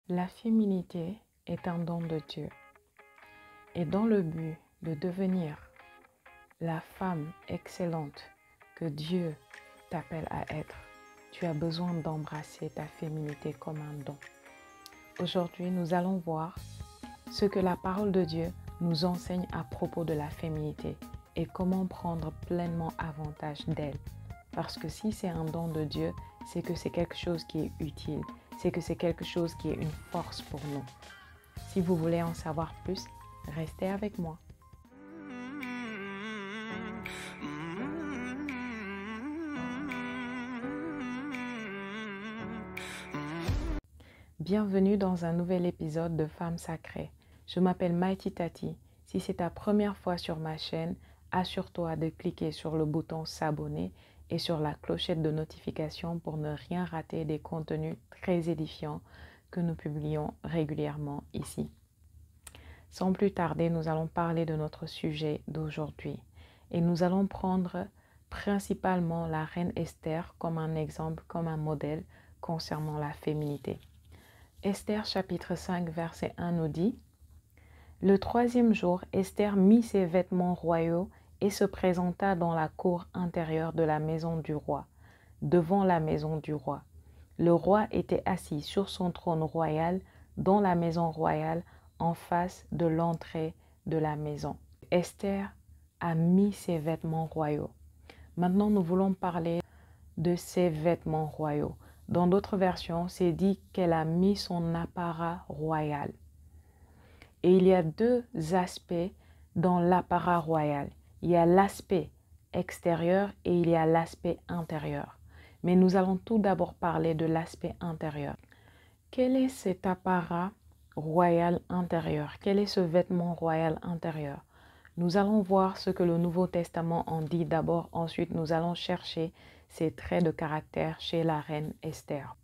La féminité est un don de Dieu et dans le but de devenir la femme excellente que Dieu t'appelle à être, tu as besoin d'embrasser ta féminité comme un don. Aujourd'hui, nous allons voir ce que la parole de Dieu nous enseigne à propos de la féminité et comment prendre pleinement avantage d'elle. Parce que si c'est un don de Dieu, c'est que c'est quelque chose qui est utile, c'est que c'est quelque chose qui est une force pour nous. Si vous voulez en savoir plus, restez avec moi. Bienvenue dans un nouvel épisode de Femmes Sacrées. Je m'appelle Mighty Tati. Si c'est ta première fois sur ma chaîne, assure-toi de cliquer sur le bouton s'abonner et sur la clochette de notification pour ne rien rater des contenus très édifiants que nous publions régulièrement ici. Sans plus tarder, nous allons parler de notre sujet d'aujourd'hui et nous allons prendre principalement la reine Esther comme un exemple, comme un modèle concernant la féminité. Esther chapitre 5 verset 1 nous dit « Le troisième jour, Esther mit ses vêtements royaux et se présenta dans la cour intérieure de la maison du roi, devant la maison du roi. Le roi était assis sur son trône royal dans la maison royale en face de l'entrée de la maison. Esther a mis ses vêtements royaux. Maintenant, nous voulons parler de ses vêtements royaux. Dans d'autres versions, c'est dit qu'elle a mis son apparat royal. Et il y a deux aspects dans l'apparat royal. Il y a l'aspect extérieur et il y a l'aspect intérieur. Mais nous allons tout d'abord parler de l'aspect intérieur. Quel est cet apparat royal intérieur? Quel est ce vêtement royal intérieur? Nous allons voir ce que le Nouveau Testament en dit d'abord. Ensuite, nous allons chercher ses traits de caractère chez la reine Esther.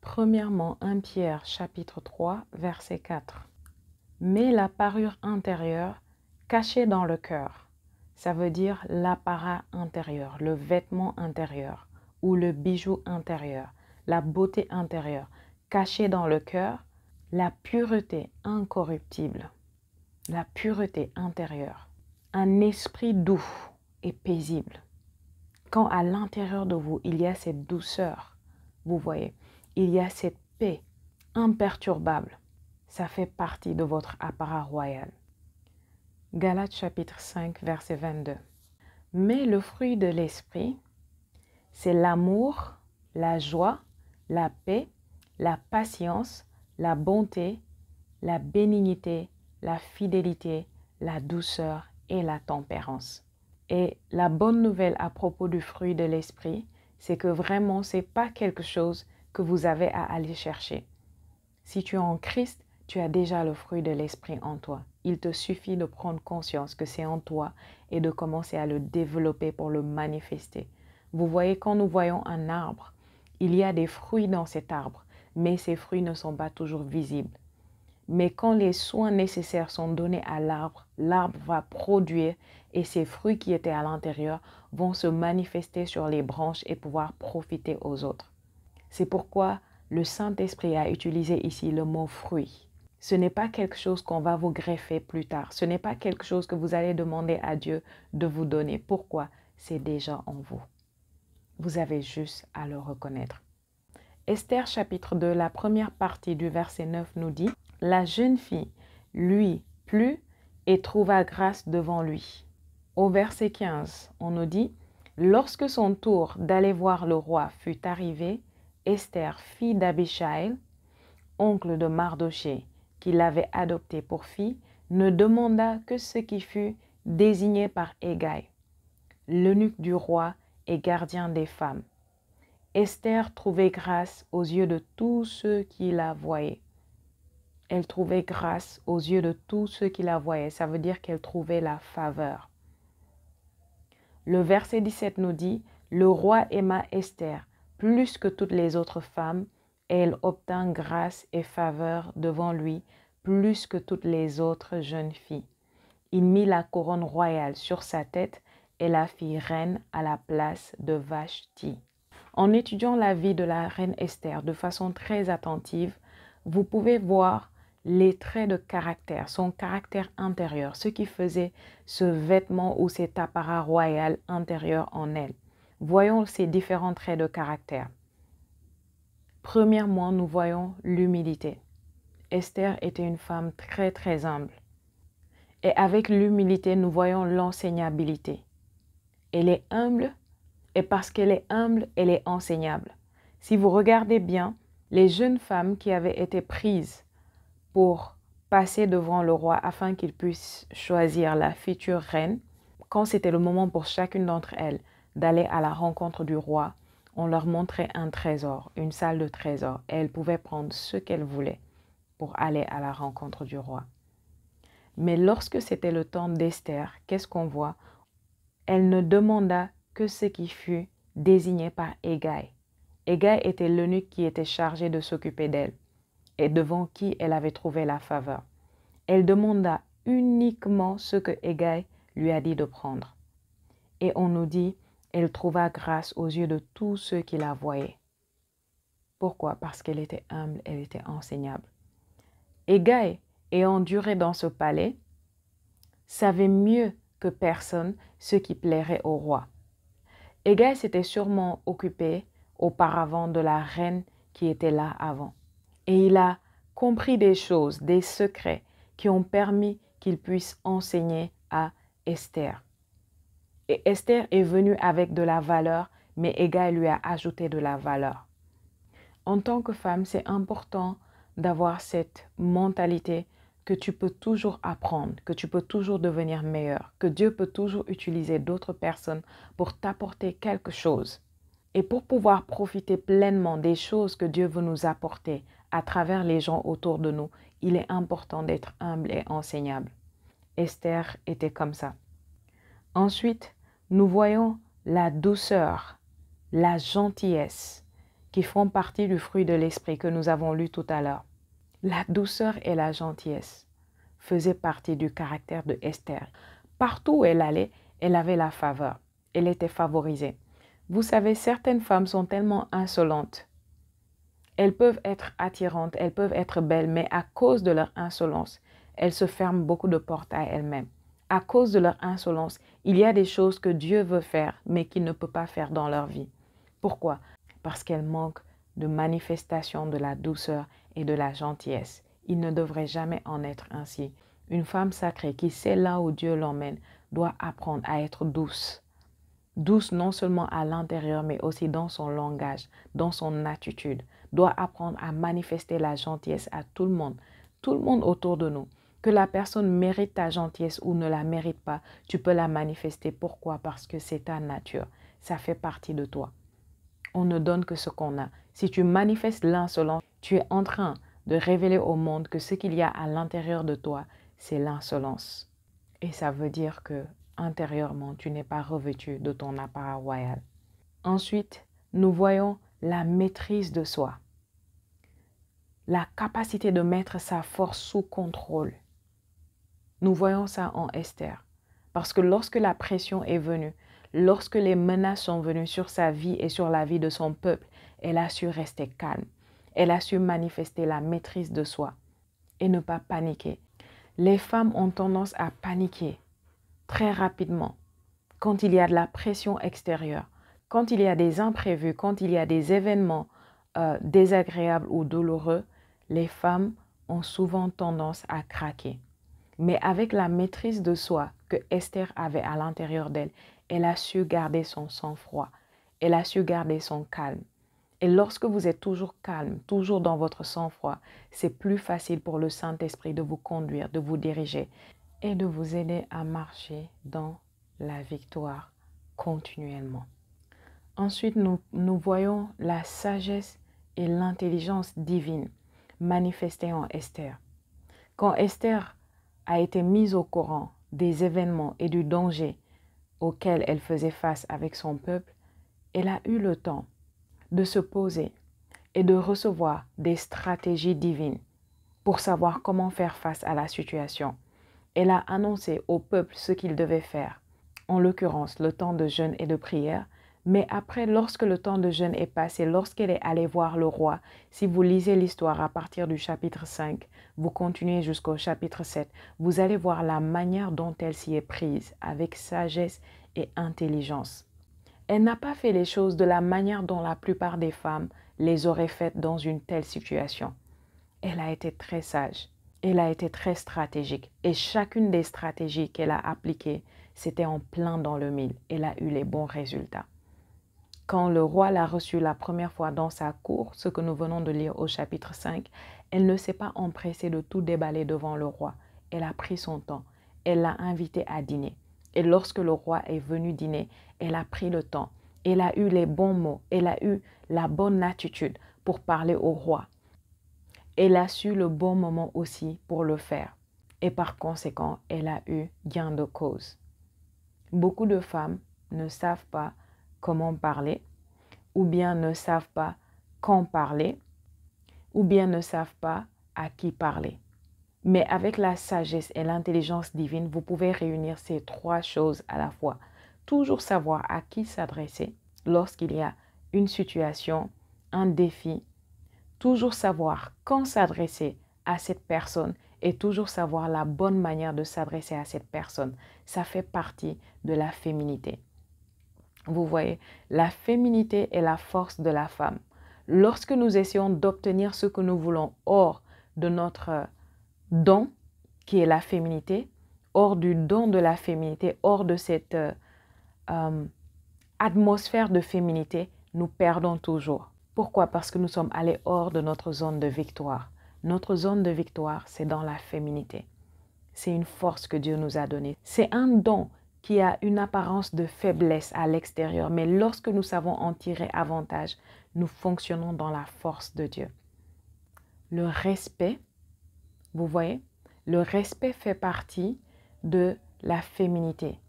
Premièrement, 1 Pierre chapitre 3 verset 4. Mais la parure intérieure cachée dans le cœur, ça veut dire l'apparat intérieur, le vêtement intérieur ou le bijou intérieur, la beauté intérieure, cachée dans le cœur, la pureté incorruptible, la pureté intérieure, un esprit doux et paisible. Quand à l'intérieur de vous, il y a cette douceur, vous voyez, il y a cette paix imperturbable, ça fait partie de votre apparat royal. Galates chapitre 5, verset 22. Mais le fruit de l'esprit, c'est l'amour, la joie, la paix, la patience, la bonté, la bénignité, la fidélité, la douceur et la tempérance. Et la bonne nouvelle à propos du fruit de l'esprit, c'est que vraiment, ce n'est pas quelque chose que vous avez à aller chercher. Si tu es en Christ, tu as déjà le fruit de l'esprit en toi. Il te suffit de prendre conscience que c'est en toi et de commencer à le développer pour le manifester. Vous voyez, quand nous voyons un arbre, il y a des fruits dans cet arbre, mais ces fruits ne sont pas toujours visibles. Mais quand les soins nécessaires sont donnés à l'arbre, l'arbre va produire et ces fruits qui étaient à l'intérieur vont se manifester sur les branches et pouvoir profiter aux autres. C'est pourquoi le Saint-Esprit a utilisé ici le mot fruit. Ce n'est pas quelque chose qu'on va vous greffer plus tard. Ce n'est pas quelque chose que vous allez demander à Dieu de vous donner. Pourquoi? C'est déjà en vous. Vous avez juste à le reconnaître. Esther chapitre 2, la première partie du verset 9 nous dit « La jeune fille lui plut et trouva grâce devant lui. » Au verset 15, on nous dit « Lorsque son tour d'aller voir le roi fut arrivé, Esther, fille d'Abichaïl, oncle de Mardochée, qui l'avait adoptée pour fille, ne demanda que ce qui fut désigné par Hégai, l'eunuque du roi et gardien des femmes. Esther trouvait grâce aux yeux de tous ceux qui la voyaient. Elle trouvait grâce aux yeux de tous ceux qui la voyaient. Ça veut dire qu'elle trouvait la faveur. Le verset 17 nous dit « Le roi aima Esther plus que toutes les autres femmes, et elle obtint grâce et faveur devant lui plus que toutes les autres jeunes filles. Il mit la couronne royale sur sa tête et la fit reine à la place de Vashti. » En étudiant la vie de la reine Esther de façon très attentive, vous pouvez voir les traits de caractère, son caractère intérieur, ce qui faisait ce vêtement ou cet apparat royal intérieur en elle. Voyons ces différents traits de caractère. Premièrement, nous voyons l'humilité. Esther était une femme très très humble. Et avec l'humilité, nous voyons l'enseignabilité. Elle est humble et parce qu'elle est humble, elle est enseignable. Si vous regardez bien, les jeunes femmes qui avaient été prises pour passer devant le roi afin qu'il puisse choisir la future reine, quand c'était le moment pour chacune d'entre elles d'aller à la rencontre du roi, on leur montrait un trésor, une salle de trésor, et elles pouvaient prendre ce qu'elles voulaient pour aller à la rencontre du roi. Mais lorsque c'était le temps d'Esther, qu'est-ce qu'on voit? Elle ne demanda que ce qui fut désigné par Hégai. Hégai était l'eunuque qui était chargé de s'occuper d'elle et devant qui elle avait trouvé la faveur. Elle demanda uniquement ce que Hégai lui a dit de prendre. Et on nous dit, elle trouva grâce aux yeux de tous ceux qui la voyaient. Pourquoi? Parce qu'elle était humble, elle était enseignable. Hégai, ayant duré dans ce palais, savait mieux que personne ce qui plairait au roi. Hégai s'était sûrement occupé auparavant de la reine qui était là avant. Et il a compris des choses, des secrets qui ont permis qu'il puisse enseigner à Esther. Et Esther est venue avec de la valeur, mais Hégai lui a ajouté de la valeur. En tant que femme, c'est important d'avoir cette mentalité que tu peux toujours apprendre, que tu peux toujours devenir meilleur, que Dieu peut toujours utiliser d'autres personnes pour t'apporter quelque chose. Et pour pouvoir profiter pleinement des choses que Dieu veut nous apporter à travers les gens autour de nous, il est important d'être humble et enseignable. Esther était comme ça. Ensuite, nous voyons la douceur, la gentillesse qui font partie du fruit de l'esprit que nous avons lu tout à l'heure. La douceur et la gentillesse faisaient partie du caractère de Esther. Partout où elle allait, elle avait la faveur. Elle était favorisée. Vous savez, certaines femmes sont tellement insolentes. Elles peuvent être attirantes, elles peuvent être belles, mais à cause de leur insolence, elles se ferment beaucoup de portes à elles-mêmes. À cause de leur insolence, il y a des choses que Dieu veut faire, mais qu'il ne peut pas faire dans leur vie. Pourquoi? Parce qu'elles manquent de manifestation de la douceur et de la gentillesse. Il ne devrait jamais en être ainsi. Une femme sacrée qui sait là où Dieu l'emmène doit apprendre à être douce. Douce non seulement à l'intérieur, mais aussi dans son langage, dans son attitude. Doit apprendre à manifester la gentillesse à tout le monde autour de nous. Que la personne mérite ta gentillesse ou ne la mérite pas, tu peux la manifester. Pourquoi? Parce que c'est ta nature. Ça fait partie de toi. On ne donne que ce qu'on a. Si tu manifestes l'insolence, tu es en train de révéler au monde que ce qu'il y a à l'intérieur de toi, c'est l'insolence. Et ça veut dire que intérieurement, tu n'es pas revêtu de ton apparat royal. Ensuite, nous voyons la maîtrise de soi. La capacité de mettre sa force sous contrôle. Nous voyons ça en Esther. Parce que lorsque la pression est venue, lorsque les menaces sont venues sur sa vie et sur la vie de son peuple, elle a su rester calme. Elle a su manifester la maîtrise de soi et ne pas paniquer. Les femmes ont tendance à paniquer très rapidement quand il y a de la pression extérieure, quand il y a des imprévus, quand il y a des événements désagréables ou douloureux, les femmes ont souvent tendance à craquer. Mais avec la maîtrise de soi que Esther avait à l'intérieur d'elle, elle a su garder son sang-froid, elle a su garder son calme. Et lorsque vous êtes toujours calme, toujours dans votre sang-froid, c'est plus facile pour le Saint-Esprit de vous conduire, de vous diriger et de vous aider à marcher dans la victoire continuellement. Ensuite, nous voyons la sagesse et l'intelligence divine manifestées en Esther. Quand Esther a été mise au courant des événements et du danger auquel elle faisait face avec son peuple, elle a eu le temps de se poser et de recevoir des stratégies divines pour savoir comment faire face à la situation. Elle a annoncé au peuple ce qu'il devait faire, en l'occurrence le temps de jeûne et de prière, Mais après, lorsque le temps de jeûne est passé, lorsqu'elle est allée voir le roi, si vous lisez l'histoire à partir du chapitre 5, vous continuez jusqu'au chapitre 7, vous allez voir la manière dont elle s'y est prise, avec sagesse et intelligence. Elle n'a pas fait les choses de la manière dont la plupart des femmes les auraient faites dans une telle situation. Elle a été très sage, elle a été très stratégique et chacune des stratégies qu'elle a appliquées, c'était en plein dans le mille. Elle a eu les bons résultats. Quand le roi l'a reçue la première fois dans sa cour, ce que nous venons de lire au chapitre 5, elle ne s'est pas empressée de tout déballer devant le roi. Elle a pris son temps. Elle l'a invité à dîner. Et lorsque le roi est venu dîner, elle a pris le temps. Elle a eu les bons mots. Elle a eu la bonne attitude pour parler au roi. Elle a su le bon moment aussi pour le faire. Et par conséquent, elle a eu gain de cause. Beaucoup de femmes ne savent pas comment parler, ou bien ne savent pas quand parler, ou bien ne savent pas à qui parler. Mais avec la sagesse et l'intelligence divine, vous pouvez réunir ces trois choses à la fois. Toujours savoir à qui s'adresser lorsqu'il y a une situation, un défi. Toujours savoir quand s'adresser à cette personne et toujours savoir la bonne manière de s'adresser à cette personne. Ça fait partie de la féminité. Vous voyez, la féminité est la force de la femme. Lorsque nous essayons d'obtenir ce que nous voulons hors de notre don, qui est la féminité, hors du don de la féminité, hors de cette atmosphère de féminité, nous perdons toujours. Pourquoi? Parce que nous sommes allés hors de notre zone de victoire. Notre zone de victoire, c'est dans la féminité. C'est une force que Dieu nous a donnée. C'est un don qui a une apparence de faiblesse à l'extérieur, mais lorsque nous savons en tirer avantage, nous fonctionnons dans la force de Dieu. Le respect, vous voyez, le respect fait partie de la féminité.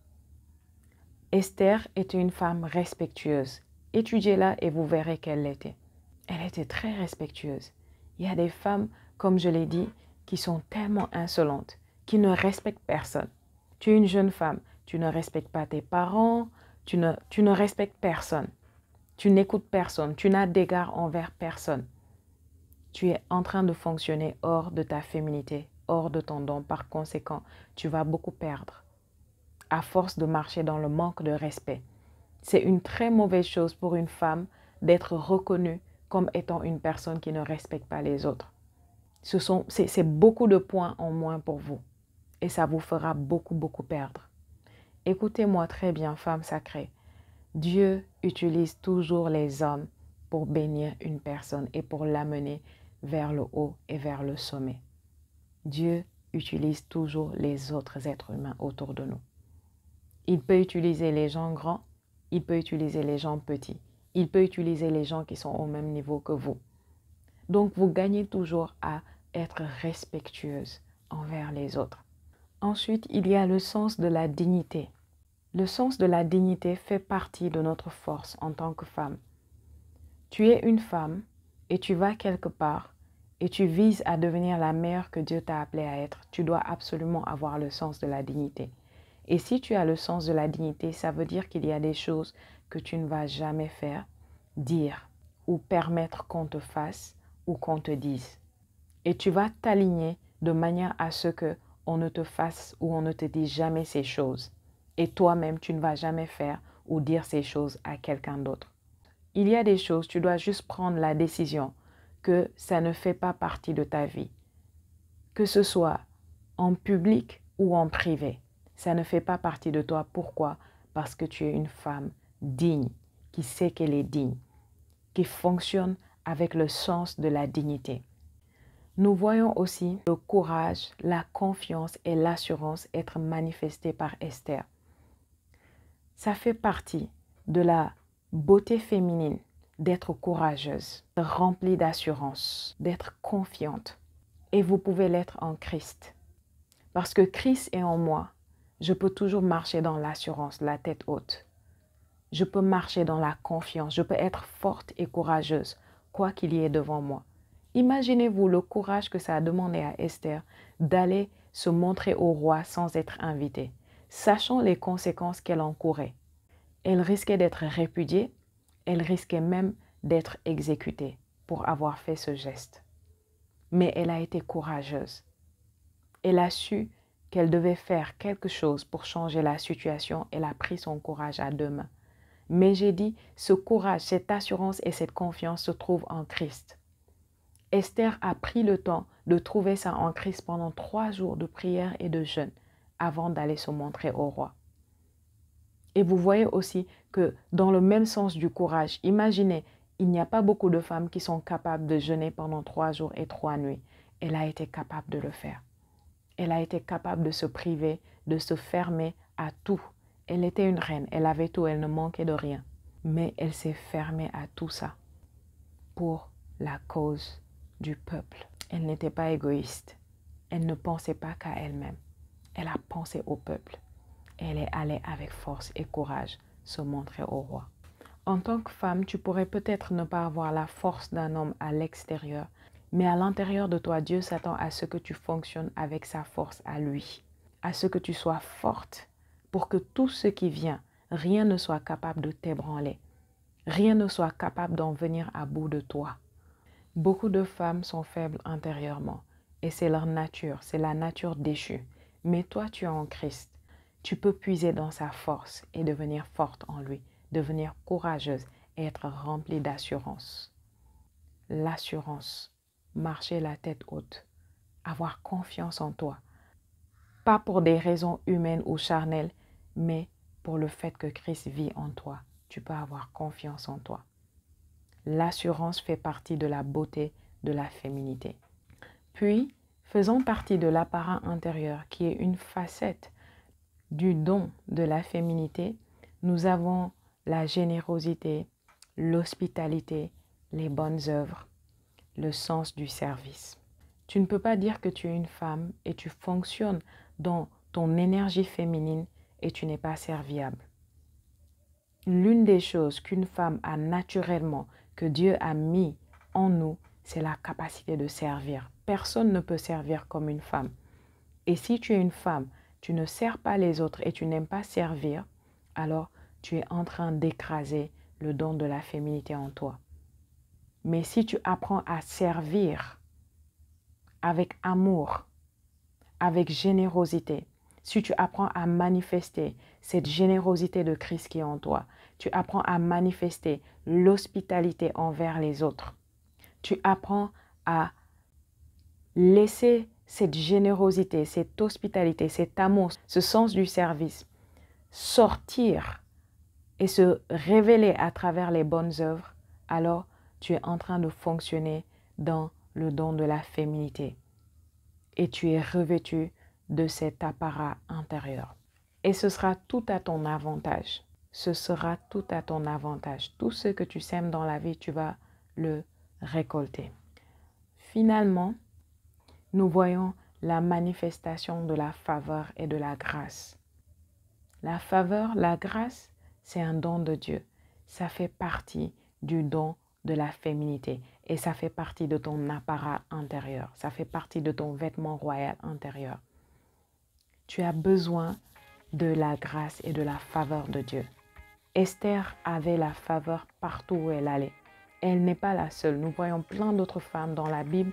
Esther était une femme respectueuse. Étudiez-la et vous verrez qu'elle l'était. Elle était très respectueuse. Il y a des femmes, comme je l'ai dit, qui sont tellement insolentes, qui ne respectent personne. Tu es une jeune femme, tu ne respectes pas tes parents, tu ne respectes personne. Tu n'écoutes personne, tu n'as d'égard envers personne. Tu es en train de fonctionner hors de ta féminité, hors de ton don. Par conséquent, tu vas beaucoup perdre à force de marcher dans le manque de respect. C'est une très mauvaise chose pour une femme d'être reconnue comme étant une personne qui ne respecte pas les autres. C'est beaucoup de points en moins pour vous et ça vous fera beaucoup perdre. Écoutez-moi très bien, femme sacrée. Dieu utilise toujours les hommes pour bénir une personne et pour l'amener vers le haut et vers le sommet. Dieu utilise toujours les autres êtres humains autour de nous. Il peut utiliser les gens grands, il peut utiliser les gens petits, il peut utiliser les gens qui sont au même niveau que vous. Donc, vous gagnez toujours à être respectueuse envers les autres. Ensuite, il y a le sens de la dignité. Le sens de la dignité fait partie de notre force en tant que femme. Tu es une femme et tu vas quelque part et tu vises à devenir la meilleure que Dieu t'a appelée à être. Tu dois absolument avoir le sens de la dignité. Et si tu as le sens de la dignité, ça veut dire qu'il y a des choses que tu ne vas jamais faire, dire ou permettre qu'on te fasse ou qu'on te dise. Et tu vas t'aligner de manière à ce qu'on ne te fasse ou on ne te dise jamais ces choses. Et toi-même, tu ne vas jamais faire ou dire ces choses à quelqu'un d'autre. Il y a des choses, tu dois juste prendre la décision que ça ne fait pas partie de ta vie. Que ce soit en public ou en privé. Ça ne fait pas partie de toi. Pourquoi? Parce que tu es une femme digne, qui sait qu'elle est digne, qui fonctionne avec le sens de la dignité. Nous voyons aussi le courage, la confiance et l'assurance être manifestés par Esther. Ça fait partie de la beauté féminine d'être courageuse, remplie d'assurance, d'être confiante. Et vous pouvez l'être en Christ. Parce que Christ est en moi, je peux toujours marcher dans l'assurance, la tête haute. Je peux marcher dans la confiance, je peux être forte et courageuse, quoi qu'il y ait devant moi. Imaginez-vous le courage que ça a demandé à Esther d'aller se montrer au roi sans être invitée, sachant les conséquences qu'elle encourait. Elle risquait d'être répudiée, elle risquait même d'être exécutée pour avoir fait ce geste. Mais elle a été courageuse. Elle a su qu'elle devait faire quelque chose pour changer la situation. Elle a pris son courage à deux mains. Mais j'ai dit, ce courage, cette assurance et cette confiance se trouvent en Christ. Esther a pris le temps de trouver ça en Christ pendant 3 jours de prière et de jeûne avant d'aller se montrer au roi. Et vous voyez aussi que dans le même sens du courage, imaginez, il n'y a pas beaucoup de femmes qui sont capables de jeûner pendant 3 jours et 3 nuits. Elle a été capable de le faire. Elle a été capable de se priver, de se fermer à tout. Elle était une reine, elle avait tout, elle ne manquait de rien. Mais elle s'est fermée à tout ça pour la cause du peuple. Elle n'était pas égoïste. Elle ne pensait pas qu'à elle-même. Elle a pensé au peuple. Elle est allée avec force et courage se montrer au roi. En tant que femme, tu pourrais peut-être ne pas avoir la force d'un homme à l'extérieur, mais à l'intérieur de toi, Dieu s'attend à ce que tu fonctionnes avec sa force à lui, à ce que tu sois forte pour que tout ce qui vient, rien ne soit capable de t'ébranler, rien ne soit capable d'en venir à bout de toi. Beaucoup de femmes sont faibles intérieurement et c'est leur nature, c'est la nature déchue. Mais toi, tu es en Christ. Tu peux puiser dans sa force et devenir forte en lui, devenir courageuse et être remplie d'assurance. L'assurance, marcher la tête haute, avoir confiance en toi. Pas pour des raisons humaines ou charnelles, mais pour le fait que Christ vit en toi. Tu peux avoir confiance en toi. L'assurance fait partie de la beauté de la féminité. Puis, faisant partie de l'apparat intérieur qui est une facette du don de la féminité, nous avons la générosité, l'hospitalité, les bonnes œuvres, le sens du service. Tu ne peux pas dire que tu es une femme et tu fonctionnes dans ton énergie féminine et tu n'es pas serviable. L'une des choses qu'une femme a naturellement, que Dieu a mis en nous, c'est la capacité de servir. Personne ne peut servir comme une femme. Et si tu es une femme, tu ne sers pas les autres et tu n'aimes pas servir, alors tu es en train d'écraser le don de la féminité en toi. Mais si tu apprends à servir avec amour, avec générosité, si tu apprends à manifester cette générosité de Christ qui est en toi, tu apprends à manifester l'hospitalité envers les autres, tu apprends à laisser cette générosité, cette hospitalité, cet amour, ce sens du service sortir et se révéler à travers les bonnes œuvres, alors tu es en train de fonctionner dans le don de la féminité et tu es revêtu de cet apparat intérieur. Et ce sera tout à ton avantage. Ce sera tout à ton avantage. Tout ce que tu sèmes dans la vie, tu vas le récolter. Finalement, nous voyons la manifestation de la faveur et de la grâce. La faveur, la grâce, c'est un don de Dieu. Ça fait partie du don de la féminité et ça fait partie de ton apparat intérieur. Ça fait partie de ton vêtement royal intérieur. Tu as besoin de la grâce et de la faveur de Dieu. Esther avait la faveur partout où elle allait. Elle n'est pas la seule. Nous voyons plein d'autres femmes dans la Bible.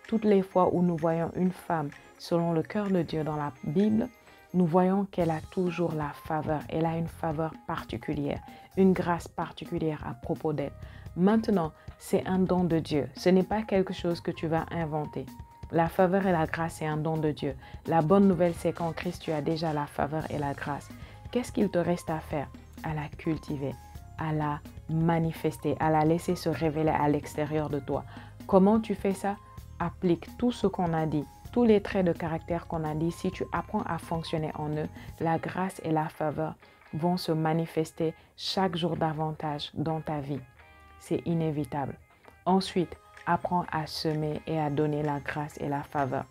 Toutes les fois où nous voyons une femme selon le cœur de Dieu dans la Bible, nous voyons qu'elle a toujours la faveur. Elle a une faveur particulière, une grâce particulière à propos d'elle. Maintenant, c'est un don de Dieu. Ce n'est pas quelque chose que tu vas inventer. La faveur et la grâce, c'est un don de Dieu. La bonne nouvelle, c'est qu'en Christ, tu as déjà la faveur et la grâce. Qu'est-ce qu'il te reste à faire? À la cultiver, à la manifester, à la laisser se révéler à l'extérieur de toi. Comment tu fais ça? Applique tout ce qu'on a dit, tous les traits de caractère qu'on a dit. Si tu apprends à fonctionner en eux, la grâce et la faveur vont se manifester chaque jour davantage dans ta vie. C'est inévitable. Ensuite, apprends à semer et à donner la grâce et la faveur.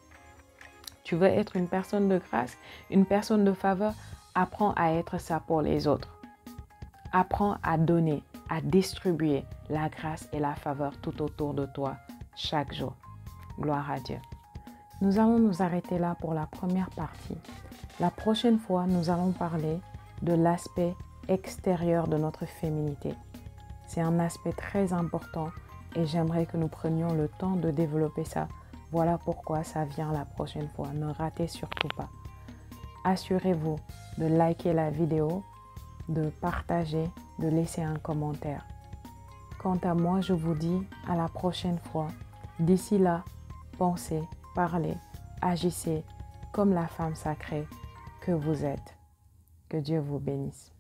Tu veux être une personne de grâce, une personne de faveur? Apprends à être ça pour les autres. Apprends à donner, à distribuer la grâce et la faveur tout autour de toi chaque jour. Gloire à Dieu. Nous allons nous arrêter là pour la première partie. La prochaine fois, nous allons parler de l'aspect extérieure de notre féminité. C'est un aspect très important et j'aimerais que nous prenions le temps de développer ça. Voilà pourquoi ça vient la prochaine fois. Ne ratez surtout pas. Assurez-vous de liker la vidéo, de partager, de laisser un commentaire. Quant à moi, je vous dis à la prochaine fois. D'ici là, pensez, parlez, agissez comme la femme sacrée que vous êtes. Que Dieu vous bénisse.